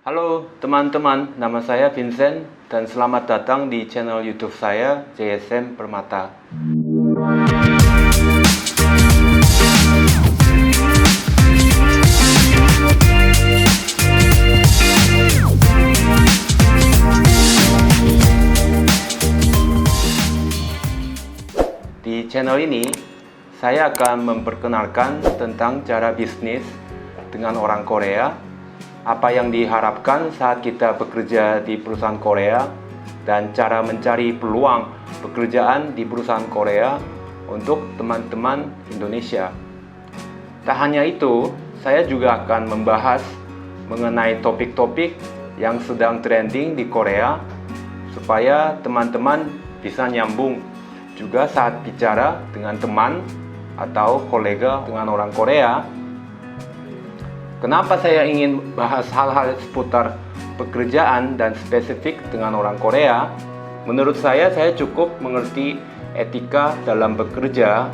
Halo teman-teman, nama saya Vincent dan selamat datang di channel YouTube saya JSM Permata. Di channel ini, saya akan memperkenalkan tentang cara bisnis dengan orang Korea, apa yang diharapkan saat kita bekerja di perusahaan Korea, dan cara mencari peluang pekerjaan di perusahaan Korea untuk teman-teman Indonesia. Tak hanya itu, saya juga akan membahas mengenai topik-topik yang sedang trending di Korea, supaya teman-teman bisa nyambung juga saat bicara dengan teman atau kolega dengan orang Korea. Kenapa saya ingin bahas hal-hal seputar pekerjaan dan spesifik dengan orang Korea? Menurut saya cukup mengerti etika dalam bekerja,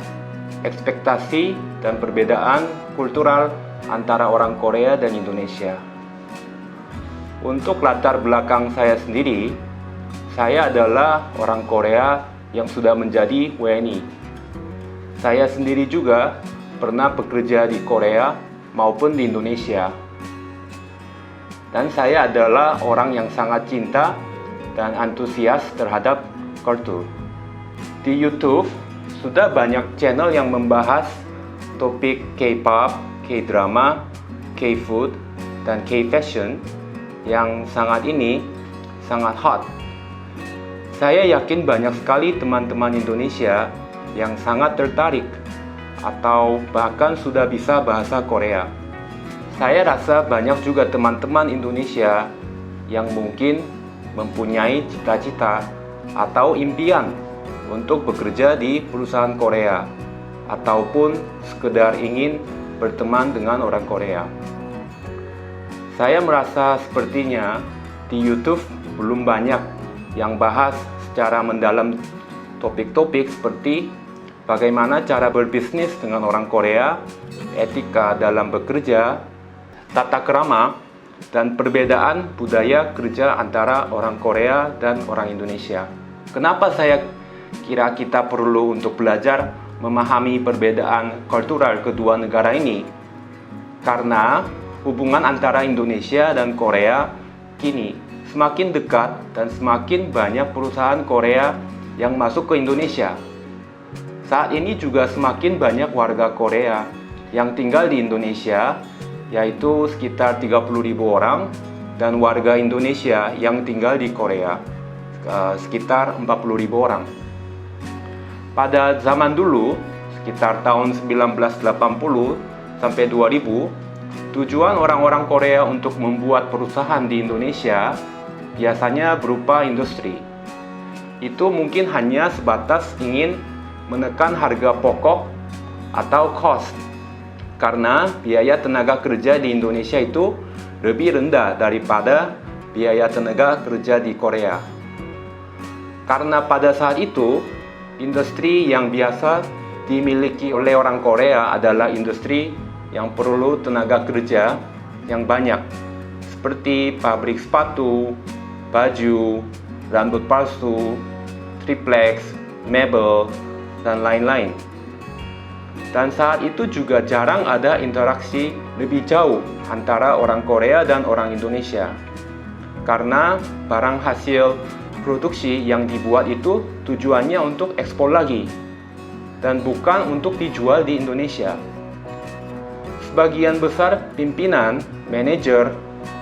ekspektasi dan perbedaan kultural antara orang Korea dan Indonesia. Untuk latar belakang saya sendiri, saya adalah orang Korea yang sudah menjadi WNI. Saya sendiri juga pernah bekerja di Korea maupun di Indonesia. Dan saya adalah orang yang sangat cinta dan antusias terhadap kultur. Di YouTube, sudah banyak channel yang membahas topik K-pop, K-drama, K-food, dan K-fashion yang sangat hot. Saya yakin banyak sekali teman-teman Indonesia yang sangat tertarik atau bahkan sudah bisa bahasa Korea. Saya rasa banyak juga teman-teman Indonesia yang mungkin mempunyai cita-cita atau impian untuk bekerja di perusahaan Korea ataupun sekedar ingin berteman dengan orang Korea. Saya merasa sepertinya di YouTube belum banyak yang bahas secara mendalam topik-topik seperti bagaimana cara berbisnis dengan orang Korea, etika dalam bekerja, tata krama, dan perbedaan budaya kerja antara orang Korea dan orang Indonesia. Kenapa saya kira kita perlu untuk belajar memahami perbedaan kultural kedua negara ini? Karena hubungan antara Indonesia dan Korea kini semakin dekat dan semakin banyak perusahaan Korea yang masuk ke Indonesia. Saat ini juga semakin banyak warga Korea yang tinggal di Indonesia, yaitu sekitar 30.000 orang, dan warga Indonesia yang tinggal di Korea, sekitar 40.000 orang. Pada zaman dulu, sekitar tahun 1980 sampai 2000, tujuan orang-orang Korea untuk membuat perusahaan di Indonesia biasanya berupa industri. Itu mungkin hanya sebatas ingin menekan harga pokok atau cost, karena biaya tenaga kerja di Indonesia itu lebih rendah daripada biaya tenaga kerja di Korea. Karena pada saat itu, industri yang biasa dimiliki oleh orang Korea adalah industri yang perlu tenaga kerja yang banyak, seperti pabrik sepatu, baju, rambut palsu, triplex, mebel, dan lain-lain. Dan saat itu juga jarang ada interaksi lebih jauh antara orang Korea dan orang Indonesia, karena barang hasil produksi yang dibuat itu tujuannya untuk ekspor lagi dan bukan untuk dijual di Indonesia. Sebagian besar pimpinan, manajer,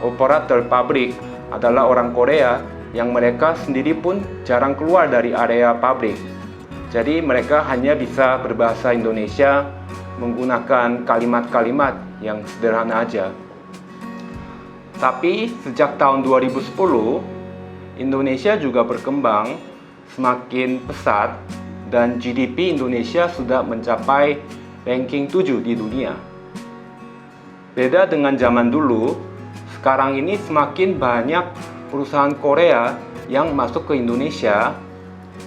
operator pabrik adalah orang Korea yang mereka sendiri pun jarang keluar dari area pabrik. Jadi mereka hanya bisa berbahasa Indonesia menggunakan kalimat-kalimat yang sederhana aja. Tapi sejak tahun 2010, Indonesia juga berkembang semakin pesat dan GDP Indonesia sudah mencapai ranking 7 di dunia. Beda dengan zaman dulu, sekarang ini semakin banyak perusahaan Korea yang masuk ke Indonesia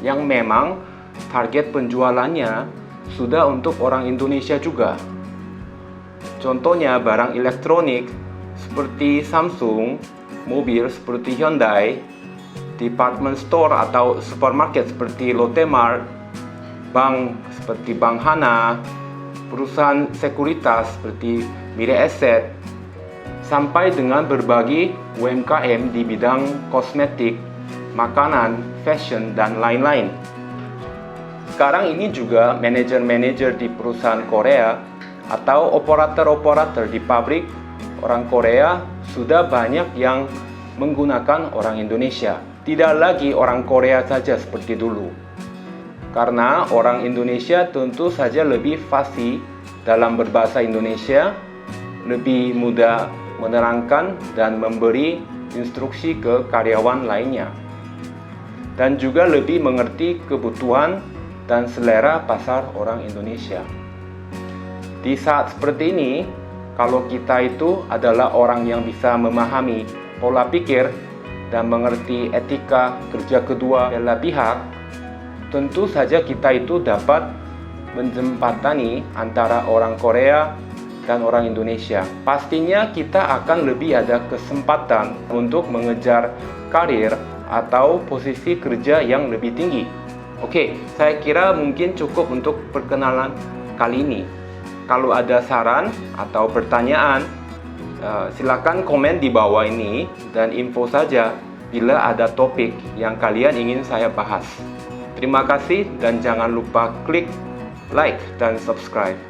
yang memang target penjualannya sudah untuk orang Indonesia juga. Contohnya barang elektronik seperti Samsung, mobil seperti Hyundai, department store atau supermarket seperti Lotte Mart, bank seperti Bank Hana, perusahaan sekuritas seperti Mirae Asset, sampai dengan berbagai UMKM di bidang kosmetik, makanan, fashion, dan lain-lain. Sekarang ini juga manajer-manajer di perusahaan Korea atau operator-operator di pabrik orang Korea sudah banyak yang menggunakan orang Indonesia. Tidak lagi orang Korea saja seperti dulu. Karena orang Indonesia tentu saja lebih fasih dalam berbahasa Indonesia, lebih mudah menerangkan dan memberi instruksi ke karyawan lainnya, dan juga lebih mengerti kebutuhan dan selera pasar orang Indonesia. Di saat seperti ini, kalau kita itu adalah orang yang bisa memahami pola pikir dan mengerti etika kerja kedua belah pihak, tentu saja kita itu dapat menjembatani antara orang Korea dan orang Indonesia. Pastinya kita akan lebih ada kesempatan untuk mengejar karir atau posisi kerja yang lebih tinggi. Oke, saya kira mungkin cukup untuk perkenalan kali ini. Kalau ada saran atau pertanyaan, silakan komen di bawah ini dan info saja bila ada topik yang kalian ingin saya bahas. Terima kasih dan jangan lupa klik like dan subscribe.